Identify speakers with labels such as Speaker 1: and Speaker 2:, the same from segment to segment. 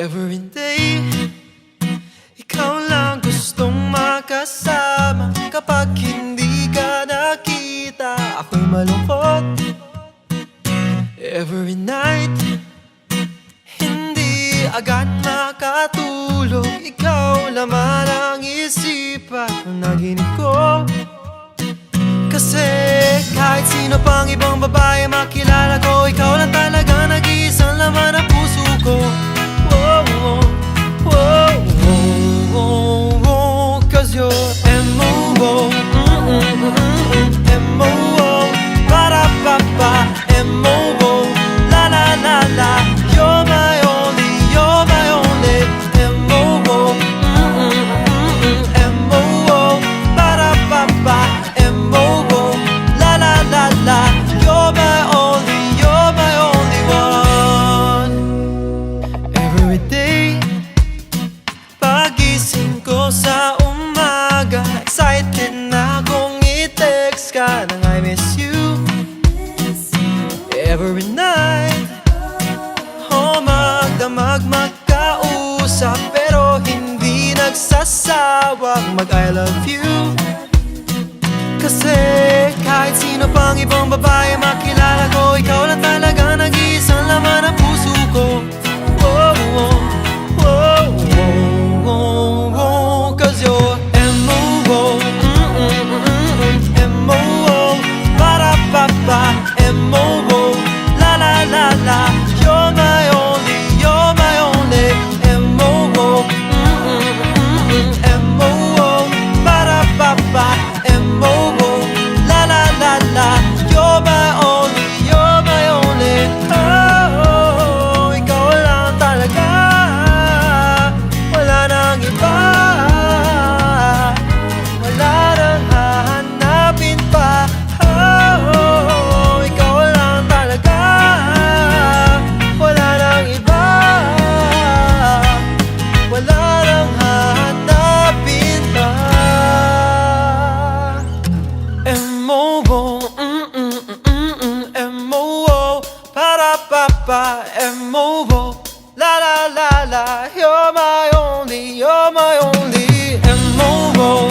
Speaker 1: Every day, ikaw lang gustong makasama. Kapag hindi ka nakita, ako'y malungkot. Every night, hindi agad makatulog. Ikaw laman ang isipan ng naginip ko. Kasi kahit sino pang ibang babae makilala ko, ikaw lang talaga nag-iisang laman ng puso ko. Cause you're M.O.O. M.O.O. Ba-da-ba-ba. M.O.O. La-la-la-la. You're my only, you're my only. M.O.O. M.O.O. Ba-da-ba-ba. M.O.O. La-la-la-la. You're my only, you're my only one. Every day, pagising ko sa umaga, excited na akong i-text ka nang I miss you. Every night, magdamag magkausap, pero hindi nagsasawang mag-I love you. Kasi kahit sino pang ibang babae makilala ko, ikaw lang talaga nag-iisang laman ng puso ko. Cause you're M.O.O. M.O.O. Ba-da-ba-ba. M.O.O. La-la-la-la. You're my only, you're my only. M.O.O. M.O.O. Ba-da-ba-ba. M.O.O. La-la-la-la. You're my only, you're my only. Oh, ikaw lang talaga, wala nang iba. Wala nang hahanapin pa. Oh, ikaw lang talaga, wala nang iba. Wala nang hahanapin pa. M.O.O. M.O.O. Para-pa-pa. M.O.O. La-la-la-la. You're my only, you're my only. M.O.O.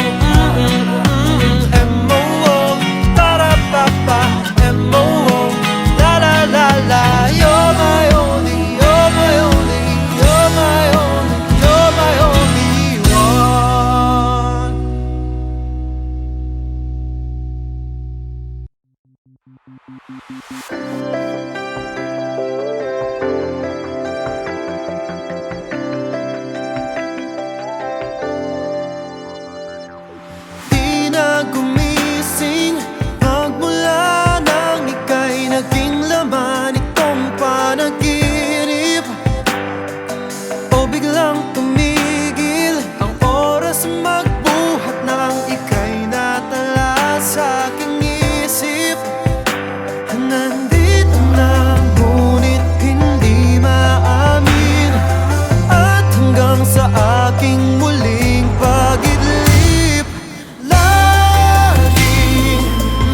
Speaker 1: M.O.O. Para-pa-pa. M.O.O. La-la-la-la. You're my only, you're my only. You're my only, you're my only one. Di na gumising magmula nang ika'y naging laman itong panaginip. O biglang tumigil ang oras magbuhat nang ika'y natala sa aking isip. Nandito na ngunit hindi maamin, at hanggang sa aking muling pag-idlip, laging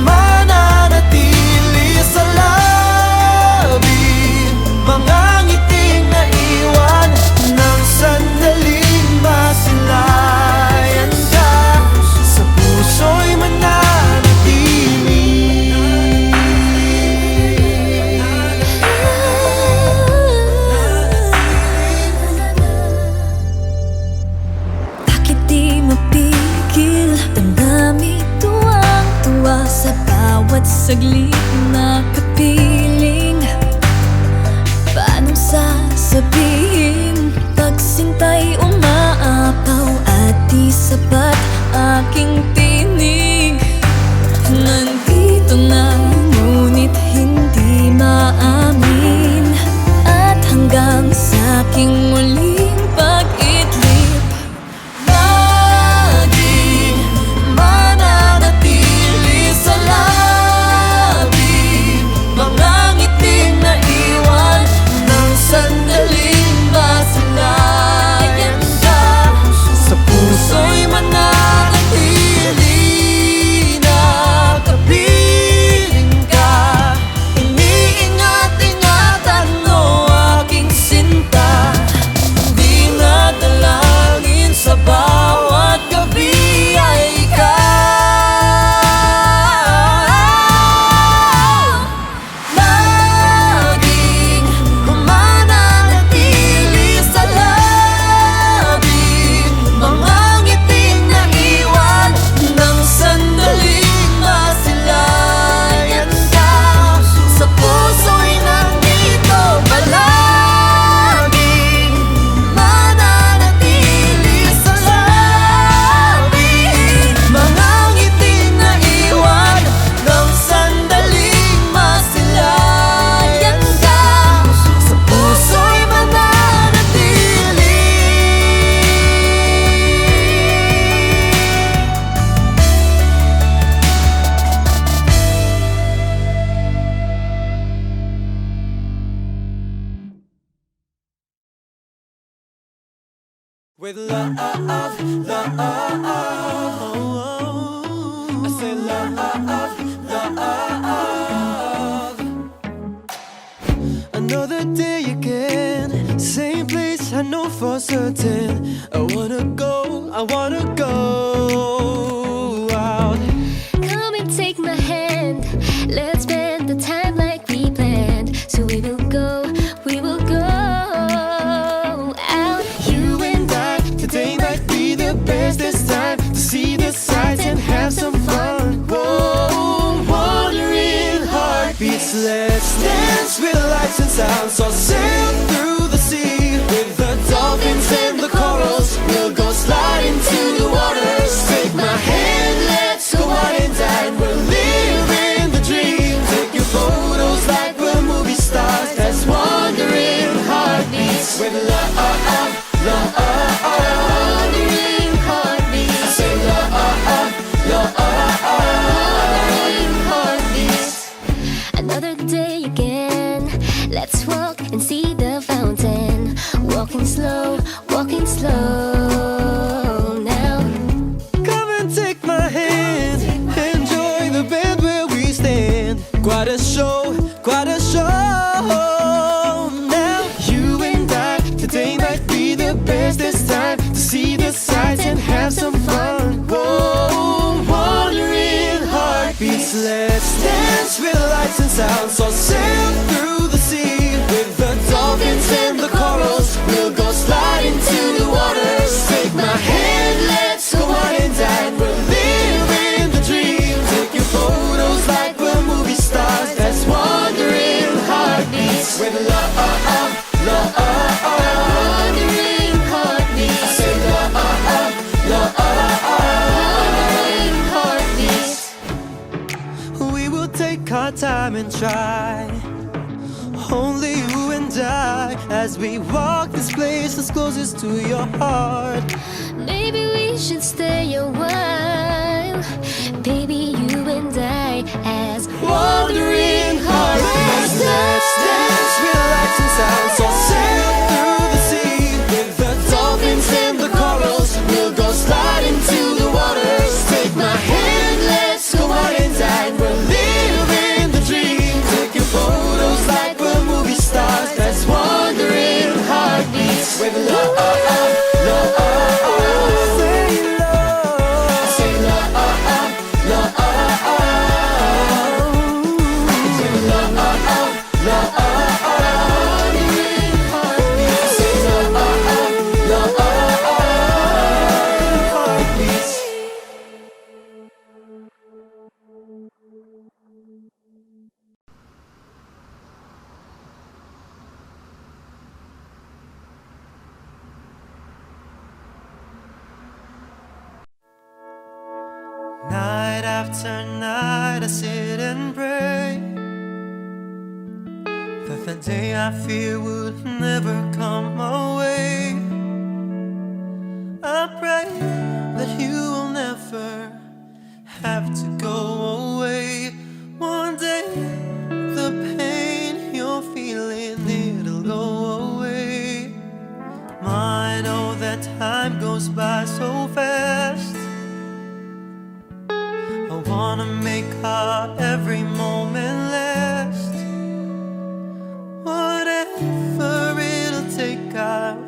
Speaker 1: mananatili sa labi mga ngiting naiwan ng sandaling masilayan ka. Sa puso'y mananatili.
Speaker 2: Bakit di mapigil? Damdamin tuwang-tuwa sa bawat saglit na kapiling. Paano sasabihin? Pagsinta'y umaapaw at di sapat aking tinig. Nandito na ngunit hindi maamin, at hanggang sa aking muling pag-idlip, laging mananatili sa labi mga ngiting naiwan ng sandaling masilayan
Speaker 1: with love, love. I say love, love. Another day again, same place, I know for certain. I wanna go out.
Speaker 2: Come and take my hand. Let's spend the time like we planned. So we will go out.
Speaker 1: You and I, today might be the best. This time to see the sights and have some fun. Whoa, wandering heartbeats. Let's dance with lights and sounds. Or sail through the sea with the dolphins and the corals. We'll go sliding to the waters. Take my hand, let's go out and dine. We're living the dream. Take your photos like we're movie stars. As wandering heartbeats with love, love.
Speaker 2: Wandering heartbeats.
Speaker 1: I say love, love.
Speaker 2: Wandering heartbeats. Another day again. Let's walk and see the fountain. Walking slow now.
Speaker 1: Come and take my hand. Enjoy the bed where we stand. Quite a show, quite a show. Now you and I, today might be the best. This time to see the sights and have some fun. Whoa, wandering heartbeats. Let's dance with lights and sounds. Or sail through the sea with the dolphins and the corals. We'll go sliding to the waters. Take my hand, let's go out and dine. We're living the dream. Take your photos like we're movie stars. That's wandering heartbeats with love, love.
Speaker 2: Wandering
Speaker 1: I
Speaker 2: heartbeats.
Speaker 1: say love, love.
Speaker 2: Wandering heartbeats.
Speaker 1: We will take our time and try. Only you and I, as we walk this place that's closest to your heart.
Speaker 2: Maybe we should stay a while. Baby, you and I as
Speaker 1: Wandering heartbeats. Let's dance with lights and sounds. Or sail through the sea with the dolphins and the corals. We'll go sliding to the waters. Take my hand, let's go out and dine. We're living the dream. Take your photos like we're movie stars. That's wandering heartbeats with love, love. Say love, say love, love. With love, love.
Speaker 2: wandering heartbeats.
Speaker 1: Say love, love. Heartbeats. Night after night I sit and pray that the day I fear would never come my way. I pray that you will never have to go away. One day the pain you're feeling, it'll go away. I know that time goes by so fast. I wanna make our every moment last. Whatever it'll take, I'll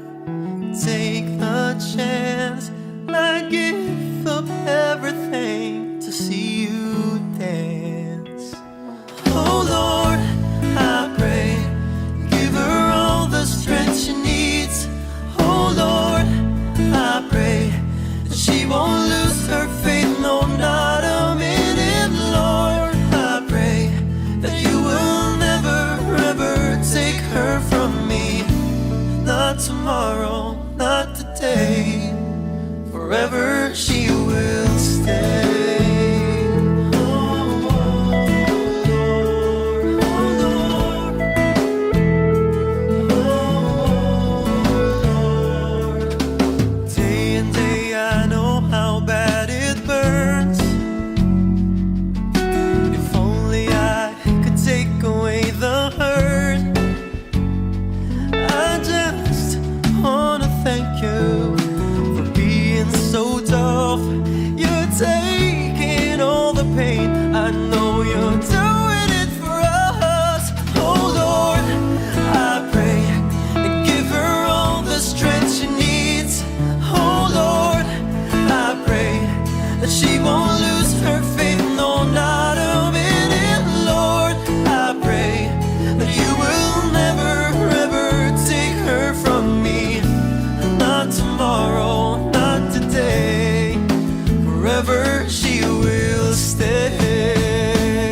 Speaker 1: take the chance. I give up everything to see you dance. Oh Lord, I pray, give her all the strength she needs. Oh Lord, I pray that she won't lose her faith, no, not a minute. Lord, I pray off. You're taking all the pain. I know you're doing it for us. Oh Lord, I pray and give her all the strength she needs. Oh Lord, I pray that she won't lose her faith, no, not a minute. Lord, I pray that you will never, ever take her from me. Not tomorrow, not today, forever she will stay.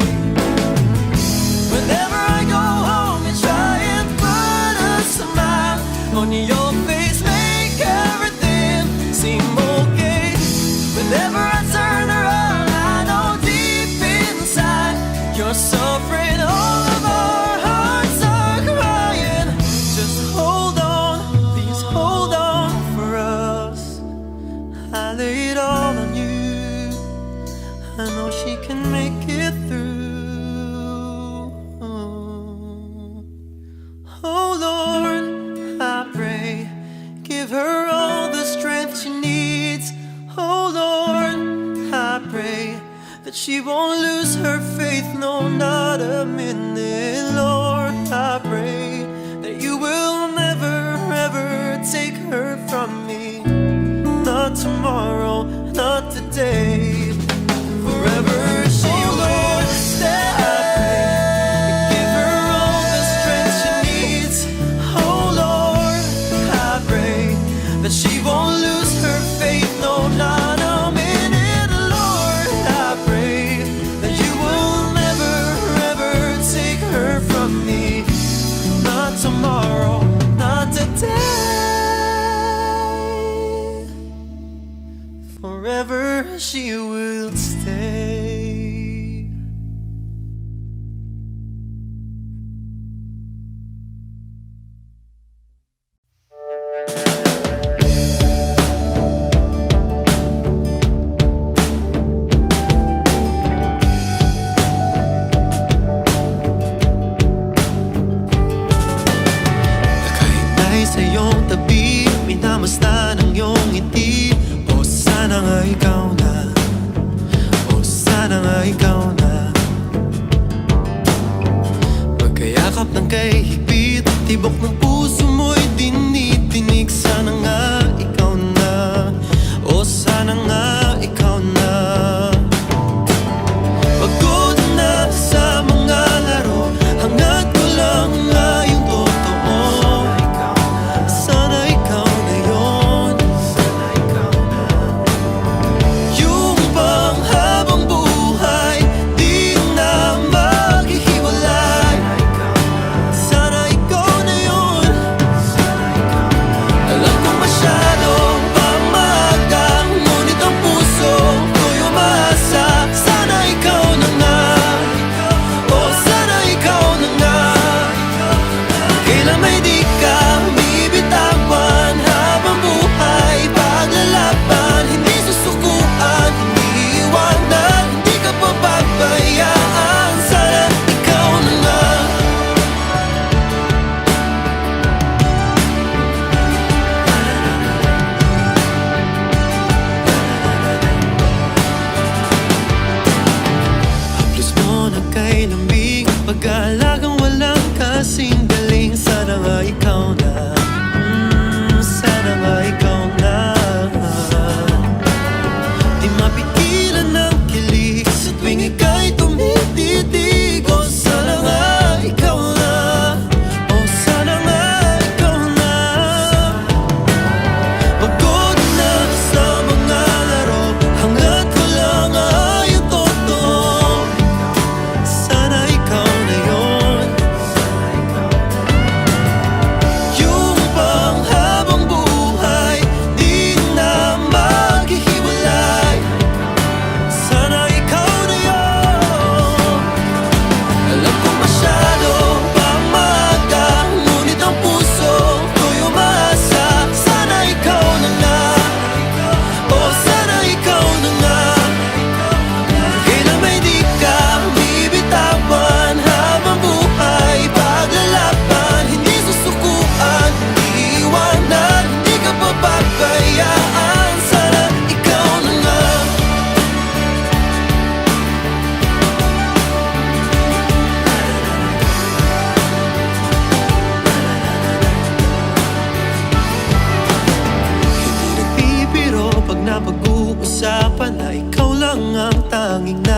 Speaker 1: Whenever I go home, you try and put a smile on your face, make everything seem okay. Whenever I turn around, I know deep inside you're suffering. All of our hearts are crying. Just hold on, please hold on for us. I lay it all on you. I know she can make it through. Oh Lord, I pray, give her all the strength she needs. Oh Lord, I pray that she won't lose her faith, no, not a minute. Lord, I pray that you will never, ever take her from me. Not tomorrow, not today, forever she will stay. Give her all the strength she needs. Oh Lord, I pray that she won't lose her faith, no, not a minute. Lord, I pray that you will never, ever take her from me. Not tomorrow, not today, forever she will stay. Kahit na'y sa iyong tabi, minamasdan ang iyong ngiti. O sana nga ikaw na, o sana nga ikaw na. Magkayakap ng kay higpit, tibok ng puso mo'y dinitinig. Sana nga ikaw na, o sana nga ikaw na. Pagod na sa mga laro, hangad ko lang nga yung totoo. Sana ikaw na yun, yung panghabang buhay, di na maghihiwalay. Sana ikaw na yun. Alam ko masyado pang maaga, ngunit ang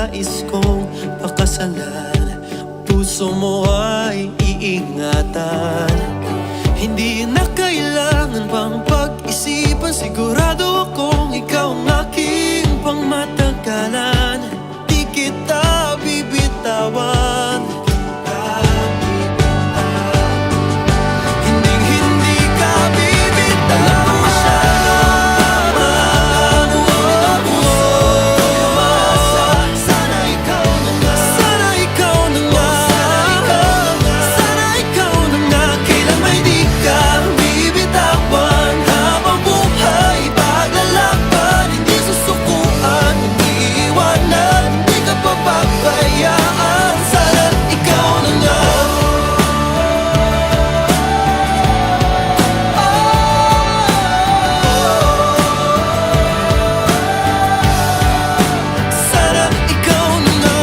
Speaker 1: nais kong pakasalan, puso mo ay iingatan. Hindi na kailangan pang pag-isipan, sigurado akong ikaw ang aking pangmatagalan. Di kita bibitawan. Hindi ka bibitawan. Sana ikaw na nga. Sana ikaw na nga. Sana ikaw na nga. Kailan may di ka bibitawan. Habang buhay paglalaban, hindi susukuan, hindi iwanan, hindi ka papabayaan. Sana ikaw na nga. Sana ikaw na nga.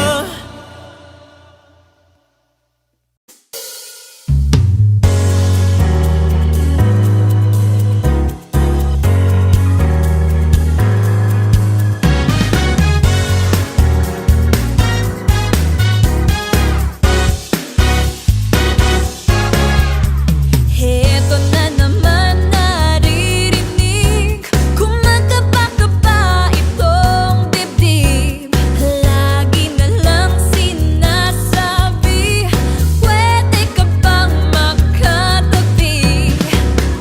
Speaker 2: Heto na naman naririnig, kumakaba-kaba itong dibdib. Lagi na lang sinasabi, pwede ka bang makatabi?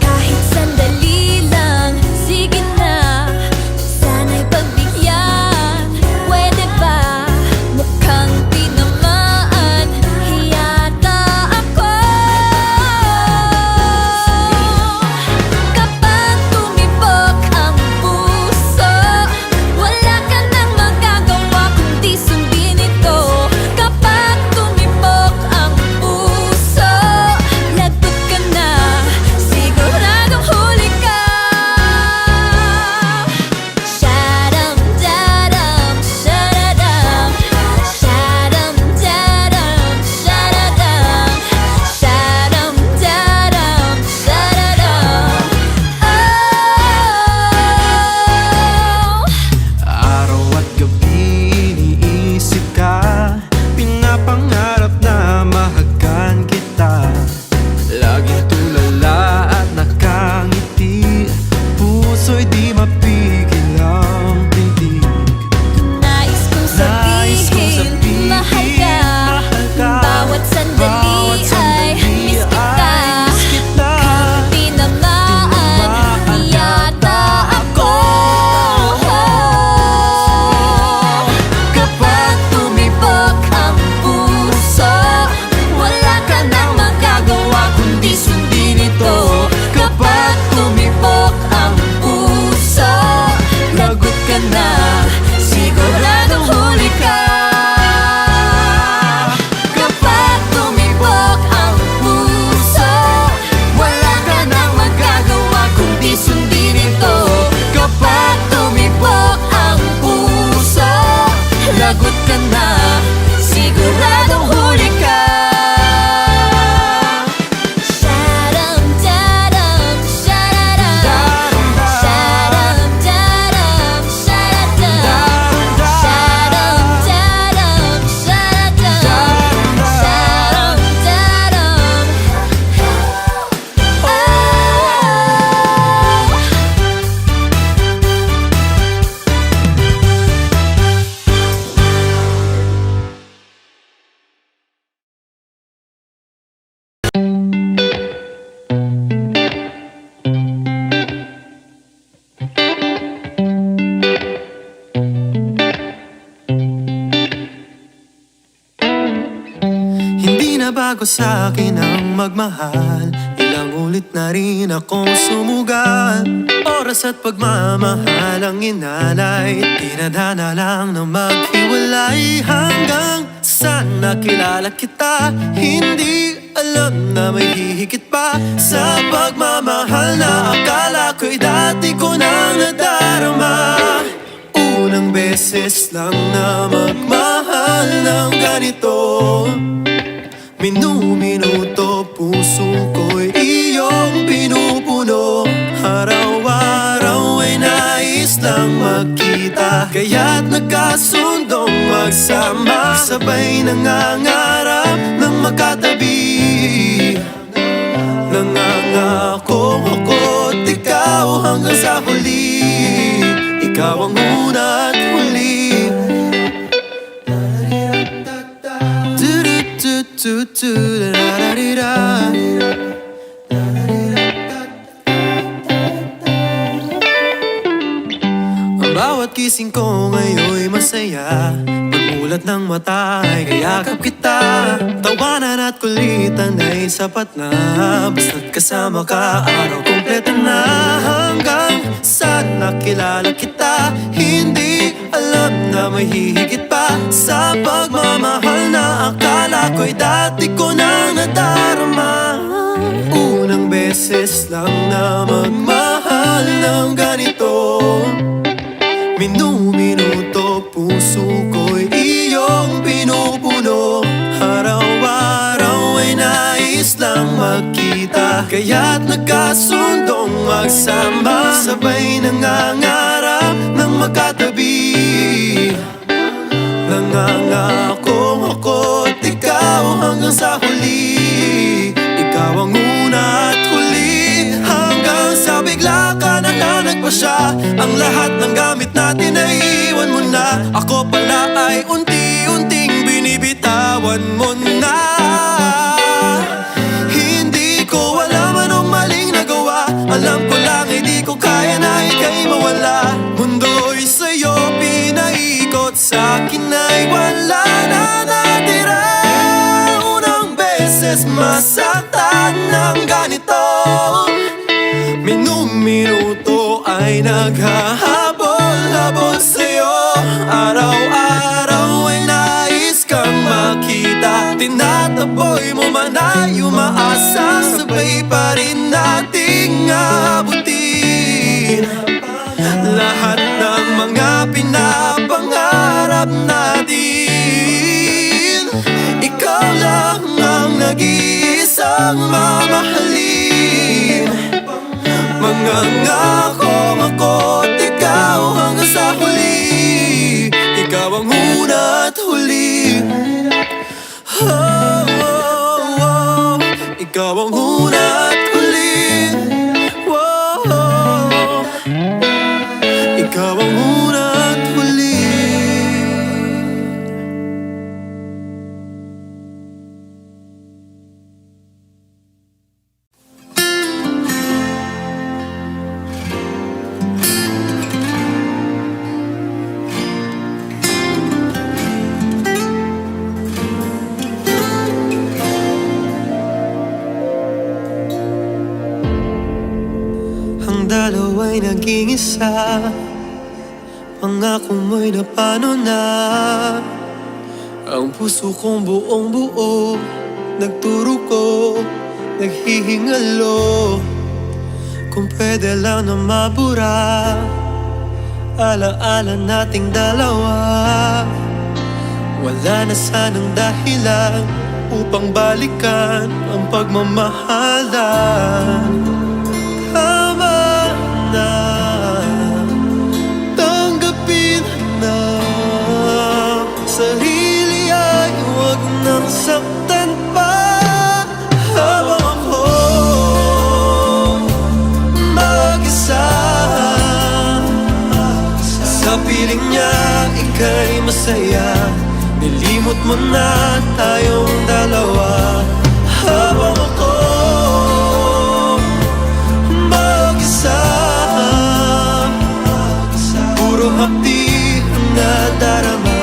Speaker 2: Kahit sandali lang, sige na, sana'y pagbigyan. Pwede ba? Mukhang tinamaan yata ako. Kapag tumibok ang puso, wala ka nang magagawa kundi sundin ito. Kapag tumibok ang puso, lagot ka na, siguradong huli ka. Sharam-daram, sharadam, sharam-daram, sharadam, sharam-daram, sharadam.
Speaker 1: Araw at gabi iniisip ka, pinapangarap na mahagan kita. Laging tulala at nakangiti, puso'y di mapigil ang tindig.
Speaker 2: Nais kong sabihin, mahal ka. Bawat sandali ay miss kita. Tinamaan yata ako. Kapag tumibok ang puso, wala ka nang magagawa kundi sundin ito. Kapag tumibok ang puso, lagot ka na, siguradong huli ka. Kapag tumibok ang puso, wala ka nang magagawa kundi sundin ito. Kapag tumibok ang puso, lagot ka na, siguradong huli ka. Sharam-daram, sharadam, sharam-daram, sharadam, sharam-daram, sharadam, sharam-daram.
Speaker 1: Hindi na bago sa akin ang magmahal, ilang ulit na rin akong sumugal. Oras at pagmamahal ang inalay, tinadhana lang na maghiwalay. Hanggang saan nakilala kita, hindi alam na may hihigit pa sa pagmamahal na akala ko'y dati ko nang nadarama. Unang beses lang na magmahal ng ganito, minuminuto puso ko'y iyong pinupuno. Araw-araw ay nais nais lang magkita, kaya't nagkasundong magsama, sabay nangangarap ng magkatabi. Nangangako ako't ikaw hanggang sa huli, ikaw ang una at huli. Ang bawat gising ko ngayon'y masaya, pagmulat ng mata ay kayakap kita. Tawanan at kulitan ay sapat na, basta't kasama ka araw kompleto na. Hanggang sa nakilala kita, hindi alam na may hihigit pa sa pagmamahal na akala ko'y dati ko nang nadarama. Unang beses lang na magmahal ng ganito, minuminuto puso ko'y iyong pinupuno. Araw-araw ay nais lang magkita, kaya't nagkasundong magsama, sabay nangangarap ng magkatabi. Nangangako ako't ikaw hanggang sa huli, ikaw ang una at huli. Hanggang sa bigla ka na lang nagpasya, ang lahat ng gamit natin ay iwan mo na. Ako pala ay unti-unting binibitawan mo na. Hindi ko alam anong maling nagawa, alam ko lang hindi ko kaya na ika'y mawala. Mundo'y sa'yo pinaikot, sa'kin ay wala na natira. Unang beses masaktan ng ganito, minuminuto ay naghahabol-habol sa'yo. Araw-araw ay nais kang makita, tinataboy mo man ay umaasa, sabay pa rin nating abutin lahat ng mga pinapangarap natin. Ikaw lang ang nag-iisang mamahalin. Mangangako ako't ikaw hanggang sa huli, ikaw ang una at huli. Oh, oh, oh. Ikaw ang una at huli. Oh, oh. Ikaw ang una at huli. Ang dalawa'y naging isa, pangako mo'y napano na. Ang puso kong buong buo, nagturo ko, naghihingalo. Kung pwede lang na mabura alaala nating dalawa, wala na sanang dahilan upang balikan ang pagmamahalan. Tama na, tanggapin na, sarili ay huwag nang saktan pa. Habang ako mag-isa, sa piling niya ika'y masaya, nilimot mo na tayong dalawa. Habang ako mag-isa, puro hapdi ang nadarama,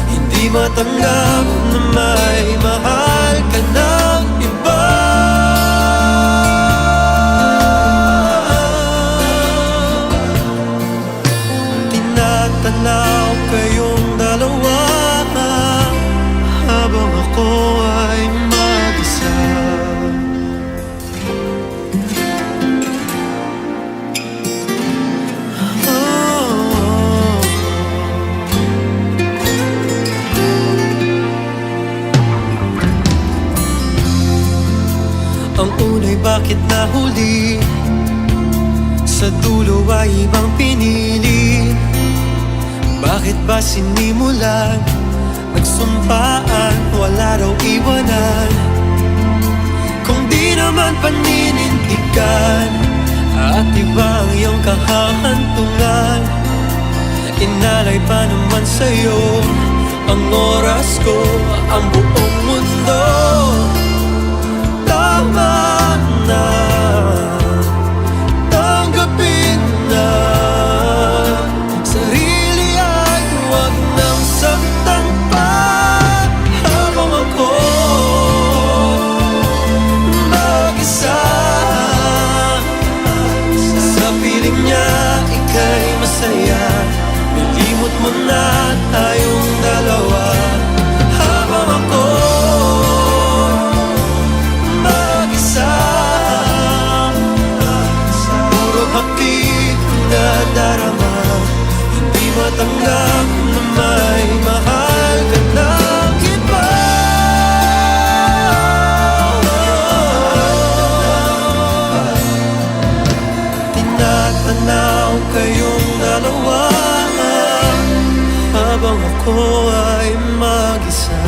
Speaker 1: hindi matanggap na may mahal ka ng iba. Tinatanaw kayong dalawa habang ako ay mag-isa. Ang unay bakit nahuli, sa dulo ay ibang pinili. Bakit ba sinimulan? Nagsumpaan, wala raw iwanan. Kung di naman paninindigan at iba ang iyong kahahantungan, inalay pa naman sa'yo ang oras ko, ang buong mundo. Tama na, tanggapin na. Sarili ay huwag nang saktan pa. Habang ako mag-isa, sa piling niya ika'y masaya. Nilimot mo na tayong dalawa. Habang ako mag-isa, puro hapit na darama. Hindi matanggap na may mahal ka ng iba. Tinatanaw kayong dalawa habang ako ay mag-isa.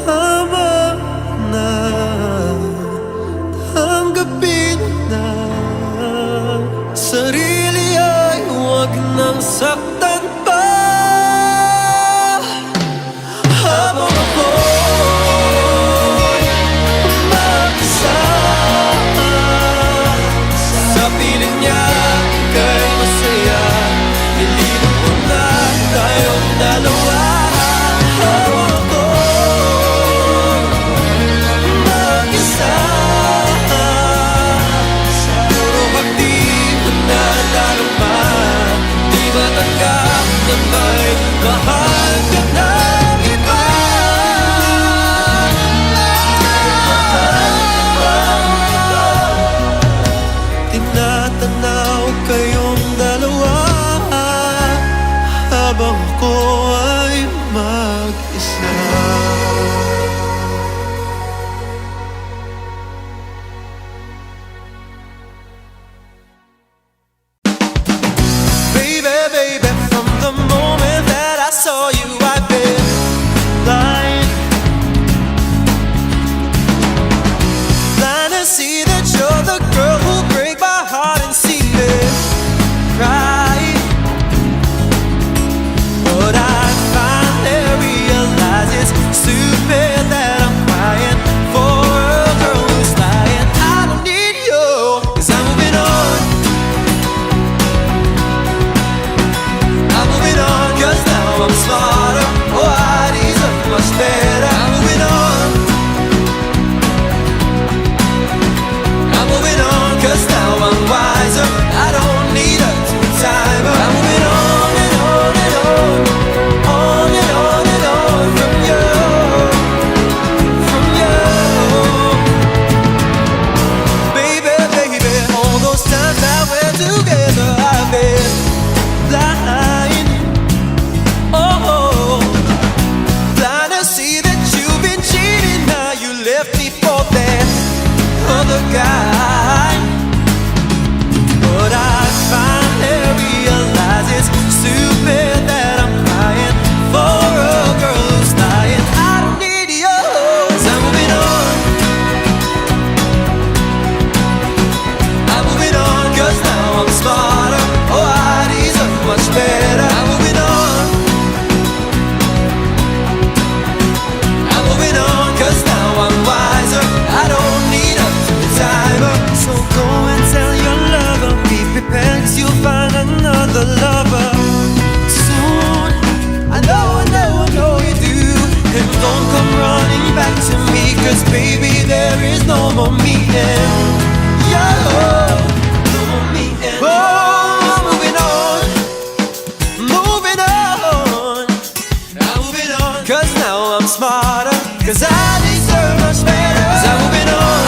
Speaker 1: Tama na, tanggapin na. Sarili ay huwag nang saktan pa. Habang ako mag-isa, sa piling niya ika'y masaya. Nilimot mo na tayong dalawa. Habang ako mag-isa, puro hapdi na darama. Di matanggap na may mahal ka ng iba. Tinatanaw kayong dalawa habang ako ay mag-isa. Baby, baby, from the moment that I saw you, I've been blind. Blind to see that you're the girl who'll break my heart and see me cry. But I finally realize it's stupid that I'm crying for a girl who's lying. I don't need you, 'cause I'm moving on. I'm moving on, 'cause now I'm smarter. Oh, I deserve much better. I'm moving on. I'm moving on, 'cause now I'm wiser. I don't need a two-timer. I'm moving on and on and on, on and on and on from you, from you. Baby, baby, all those times that we're together, I've been blind. Oh, blind to see that you've been cheating. Now you left me for that other guy. But I finally realize it's stupid that I'm crying for a girl who's lying. I don't need you, 'cause I'm moving on. I'm moving on, 'cause now I'm smarter. Oh, I deserve much better. I'm moving on. I'm moving on, 'cause now I'm wiser. I don't need a two-timer. So go and tell your lover, be prepared, 'cause you'll find another lover soon. I know, I know, I know you do. And don't come running back to me, 'cause baby, there is no more me and you. No more me and you. Oh, I'm moving on, moving on. I'm moving on, 'cause now I'm smarter. 'Cause I deserve much better. 'Cause I'm moving on.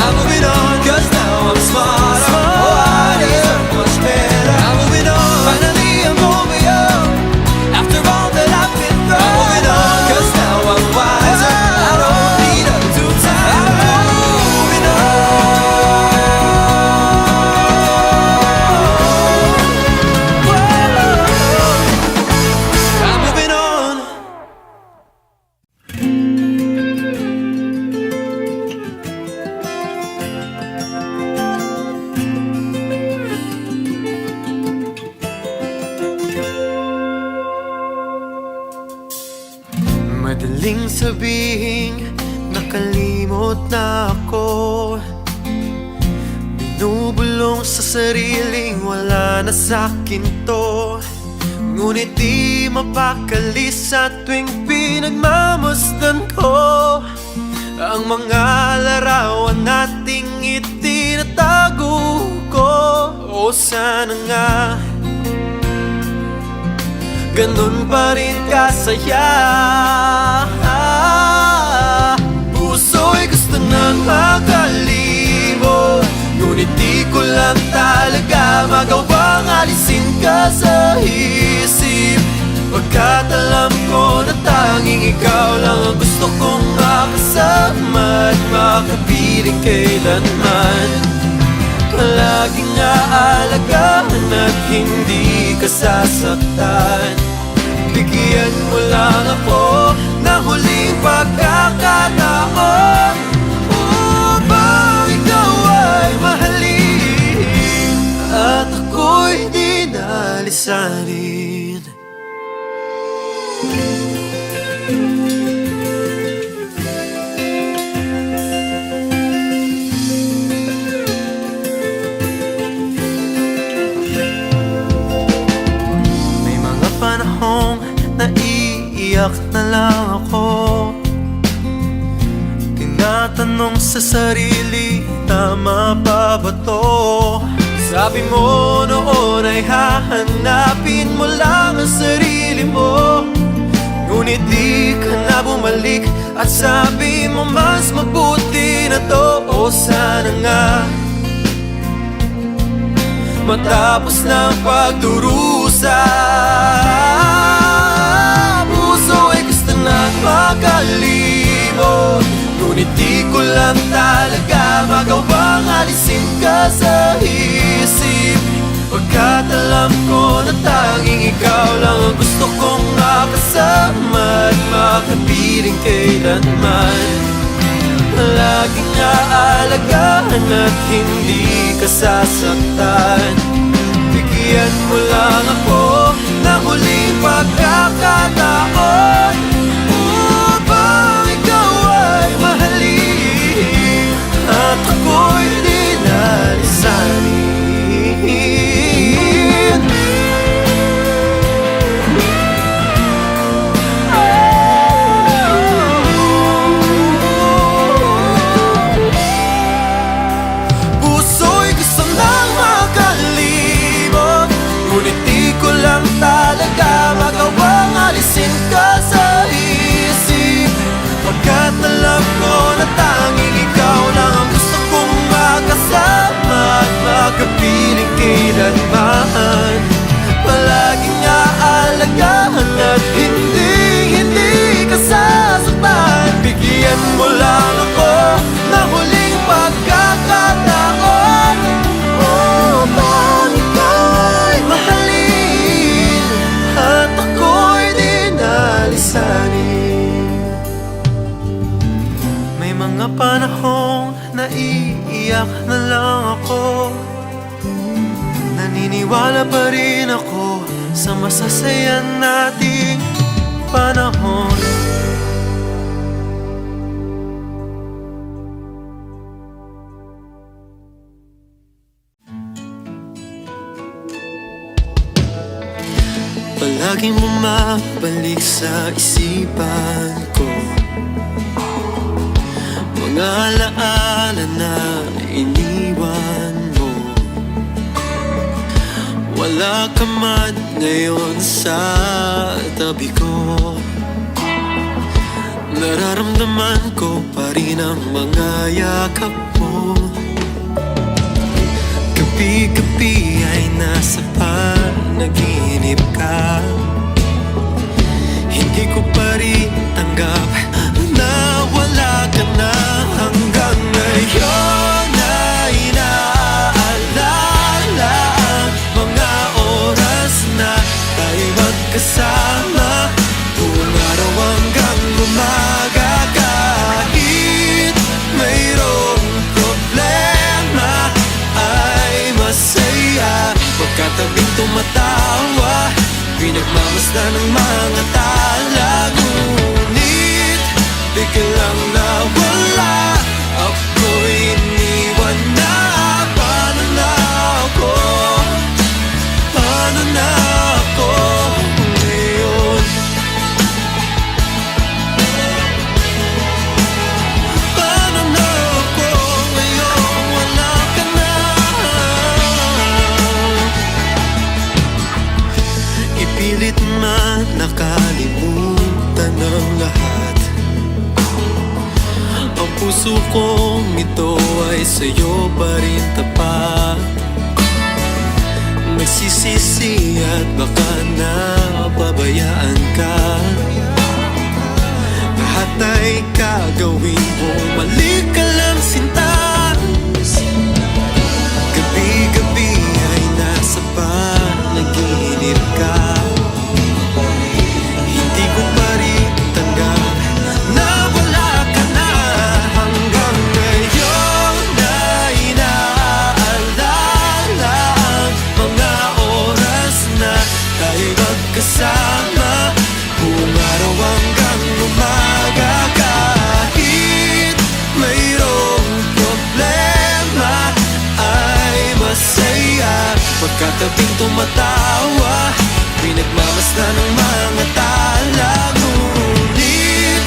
Speaker 1: I'm moving on, 'cause now I'm smarter. Oh, I deserve much better. Madaling sabihing nakalimot na ako, binubulong sa sariling wala na sa'kin to. Ngunit di mapakali sa tuwing pinagmamasdan ko ang mga larawan nating itinatago ko. O sana nga ganun pa rin kasaya. Puso'y gusto nang makalimot, ngunit di ko lang talaga magawang alisin ka sa isip, pagkat alam ko na tanging ikaw lang ang gusto kong makasama at makapiling kailanman. Laging aalagaan at hindi ka sasaktan. Bigyan mo lang ako ng huling pagkakataon upang ikaw ay mahalin at ako'y di nalisanin. Naiiyak na lang ako, tinatanong sa sarili, tama pa ba to? Sabi mo noon ay hahanapin mo lang ang sarili mo, ngunit di ka na bumalik at sabi mo mas mabuti na to. O sana nga matapos ng pagdurusa, makalimot, ngunit di ko lang talaga magawang alisin ka sa isip, pagkat alam ko na tanging ikaw lang ang gusto kong makasama at makapiling kailanman. Laging aalagaan at hindi ka sasaktan. Bigyan mo lang ako ng huling pagkakataon upang ikaw ay mahalin at ako'y di nalisanin. Puso'y gusto nang makalimot, ngunit di ko lang talaga magawang alisin ka sa isip, pagkat alam ko na tanging ikaw lang ang gusto kong makasama at makapiling kailanman. Palaging aalagaan at hindi ka sasaktan. Bigyan mo lang ako ng huling pagkakataon upang ikaw ay mahalin at ako'y di nalisanin. May mga panahong naiiyak na lang ako, naniniwala pa rin ako sa masasaya nating panahon. Palaging bumabalik sa isipan ko mga alaala na iniwan mo. Wala ka man ngayon sa tabi ko, nararamdaman ko pa rin ang mga yakap mo. Gabi-gabi ay nasa panaginip ka, hindi ko pa rin tanggap na wala ka na. Hanggang ngayon ay naaalala ang mga oras na tayo magkasama, buong araw hanggang umaga. Kahit mayroong problema ay masaya, pagkatabing tumatawa, pinagmamasdan ng mga tala. Ngunit biglang nawala. Ako'y iniwan na. Paano na ako? Paano na ako ngayon? Paano na ako ngayon? Wala ka na. Ipilit man nakalimutan ang lahat. Ang puso kong ito ay sa'yo pa rin tapat. Nagsisisi at baka napabayaan ka. Lahat ay gagawin mo, mali ka lang sinta. Gabi-gabi ay nasa panaginip ka. Hindi ko pa rin tanggap na wala ka na. Hanggang ngayon na inaalala ang mga oras na tayo'y magkasama. Buong araw hanggang umaga. Kahit mayroong problema ay masaya. Pagkatabing tumatawa, pinagmamasdan ng mga tala. Ngunit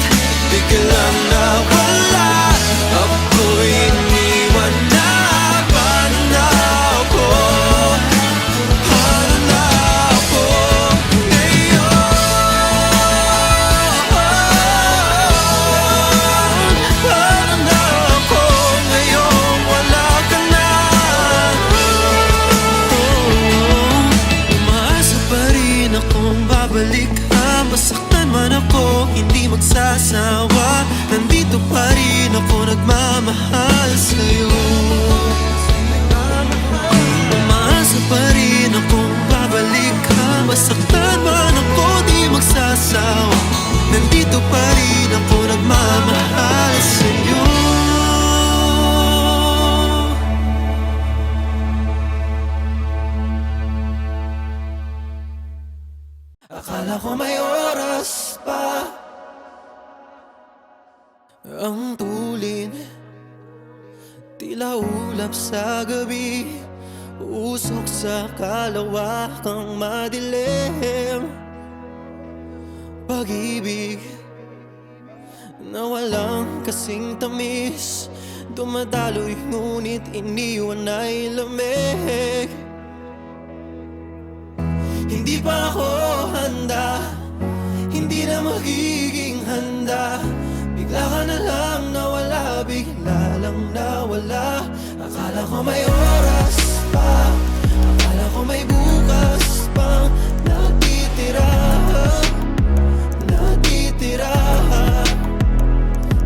Speaker 1: biglang nawala. Ako'y iniwan na. Paano na ako? Paano na ako ngayon? Paano na ako ngayon? Wala ka na. Umaasa pa rin akong babalik ka. Masaktan man ako, hindi magsasawa. Nandito pa rin ako, nagmamahal sa'yo. Umaasa pa rin akong babalik ka. Masaktan man ako, di magsasawa. Nandito pa rin ako, nagmamahal sa'yo. Akala ko may oras pa. Ang tulin, tila ulap sa gabi. Usok sa kalawakang madilim. Pag-ibig na walang kasing tamis. Dumadaloy ngunit iniwan ay lamig. Hindi pa ako handa, hindi na magiging handa. Bigla ka na lang nawala, bigla lang nawala. Akala ko may oras pa, akala ko may bukas pang natitira. Natitira.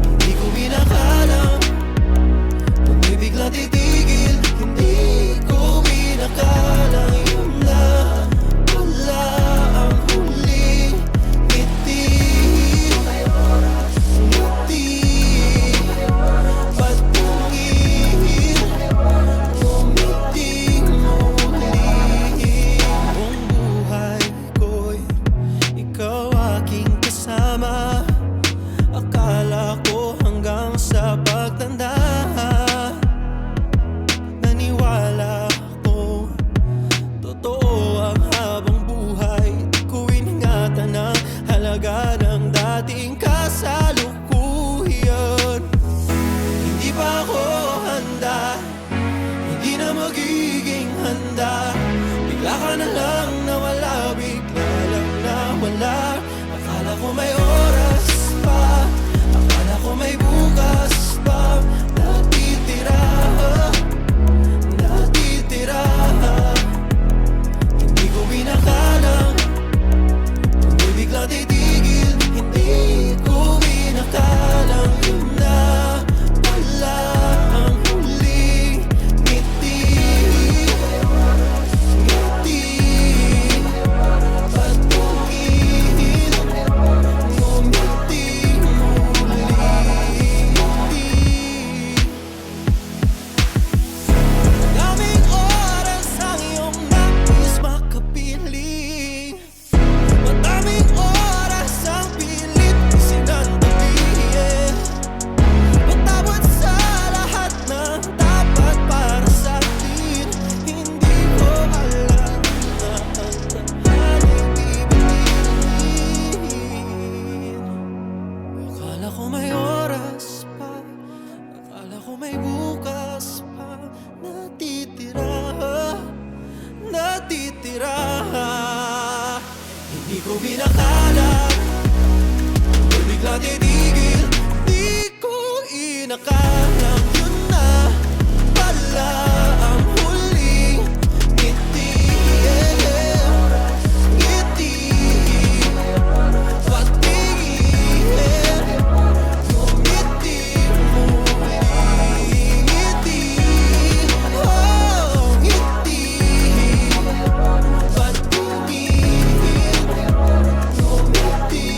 Speaker 1: Hindi ko pinakalam kung di bigla titigil. Hindi ko pinakalam yun na wala ang huli. Ngiti, ngiti, patungin, umiting tira. Hindi ko binakala, may bigla titigil. Di ko inakalang yun na pala ang huling ngiti. Ngiti, patingin, yung ngiti muli. Ngiti, oh, ngiti, patingin, yung ngiti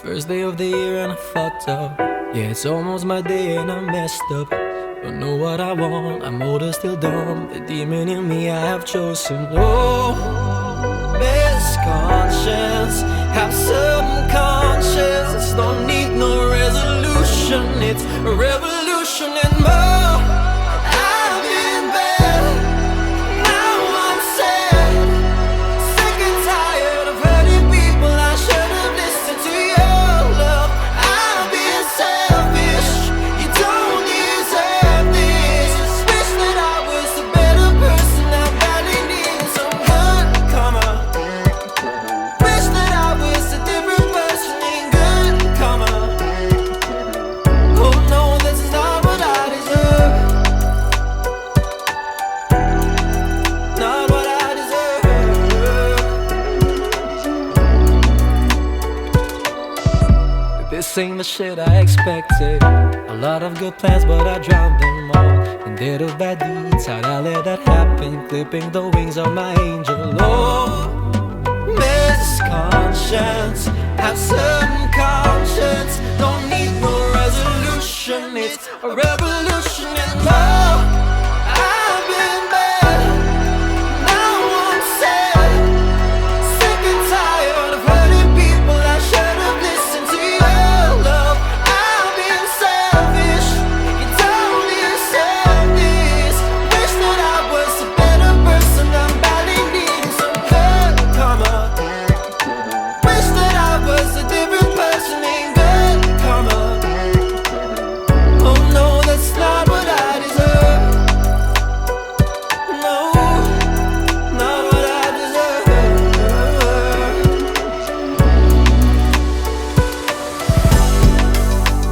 Speaker 1: First day of the year and I fucked up. Yeah, it's almost my day and I messed up. Don't know what I want, I'm older, still dumb. The demon in me I have chosen. Oh, best conscience, have some conscience. Don't need no resolution, it's a revolution and more. I've been bad, now I'm sad. Sick and tired of hurting people, I should have listened to your love. I've been selfish, you don't deserve this. Wish that I was a better person, I badly need some good karma. Wish that I was a different person, ain't good karma. Oh no, this is not what I deserve. Not what I deserve. This ain't the shit I expected. A lot of good plans, but I drowned them all. And did of bad deeds, how'd I let that happen? Clipping the wings of my angel. Oh, miss conscience, have some conscience. Don't need no resolution, it's a revolution and more. I've been bad, now I'm sad. Sick and tired of hurting people, I should have listened to your love. I've been selfish, you don't deserve this. Wish that I was a better person, I'm badly needing some good karma. Wish that I was a different person, ain't good karma. Oh no, that's not what I deserve. No, not what I deserve.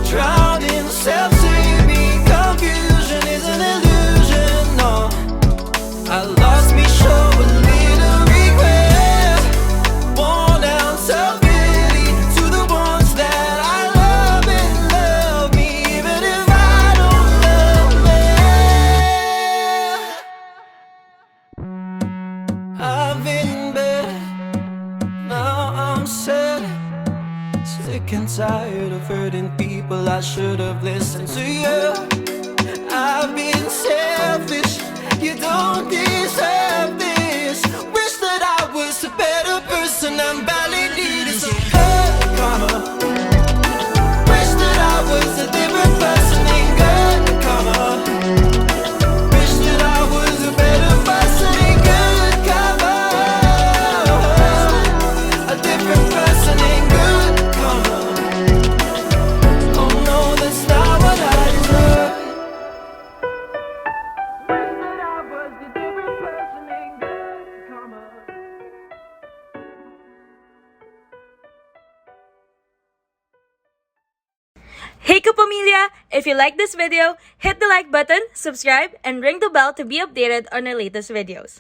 Speaker 1: Drowned in self-seeming confusion is an illusion. No, I lost me, show a little regret. Worn down self-pity to the ones that I love and love me, even if I don't love me. I've been bad, now I'm sad. Sick and tired of hurting people, I should have listened to you. I've been selfish, you don't deserve this. Wish that I was a better person, I'm badly needing some good karma. Wish that I was a different person, ain't good karma. Wish that I was a better person, ain't good karma. A different person, ain't good karma. Oh no, that's not what I deserve. Wish that I was a different person, ain't good karma.
Speaker 3: Hey Kapamilya! If you like this video, hit the like button, subscribe, and ring the bell to be updated on our latest videos.